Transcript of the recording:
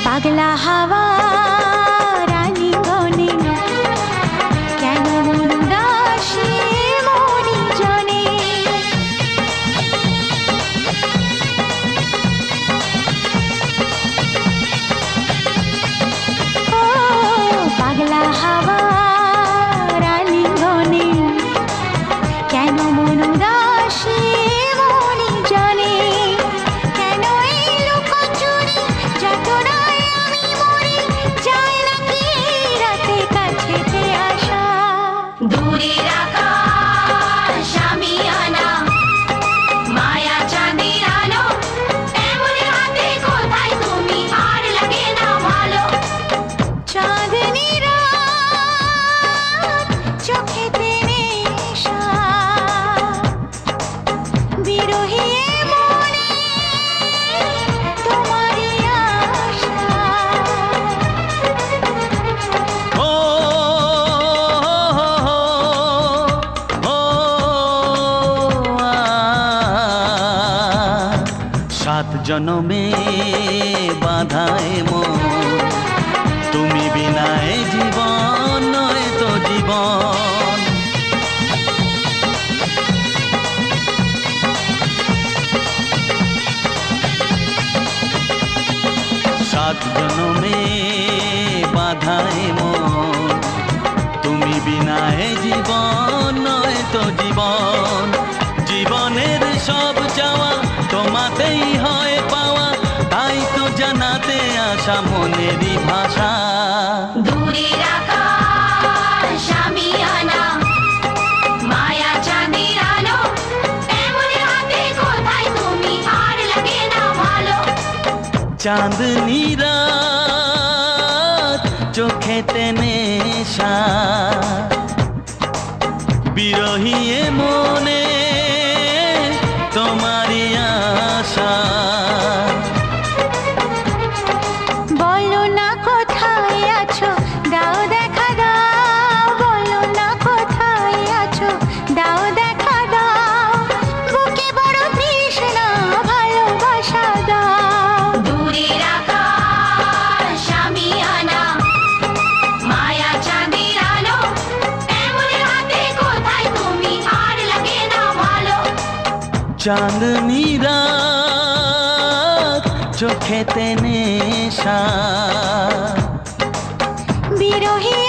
পাগলা হাওয়া রানী গনে কেন মন দাসী মনি জনে ও পাগলা হাওয়া রানী গনে কেন মন দাসী মনি জনে কেন এই লুকোচুরি যাতনা দূরের আকাশ শামিয়ানা মায়া চাঁদের আলো এমন রাতে কোথায় তুমি আর লাগে না ভালো চাঁদনি রাত চোখেতে নেশা বিরহী মনে তোমারই আশা সাত জনমে বাঁধায় মন তুমি বিনায় জীবন নয় তো জীবন সাত জনমে বাঁধায় মন তুমি বিনায় জীবন নয় তো জীবন জীবনের সব চাওয়া তোমাতেই হয় পাওয়া তাই তো জানাতে আসা মনেরই ভাষা দূরের আকাশ শামিয়ানা মায়া চাঁদের আলো এমন রাতে কোথায় তুমি আর লাগে না ভালো চাঁদনি রাত চোখেতে নেশা বিরহী মনে তোমারই আশা বলো না কোথায় আছো দাও দেখা দাও বলো না কোথায় আছো দাও দেখা দাও বুকে বড় তৃষ্ণা ভালোবাসা দাও দূরের আকাশ শামিয়ানা মায়া চাঁদের আলো এমন রাতে কোথায় তুমি আর লাগে না চাঁদনি রাত চোখেতে নেশা বিরহী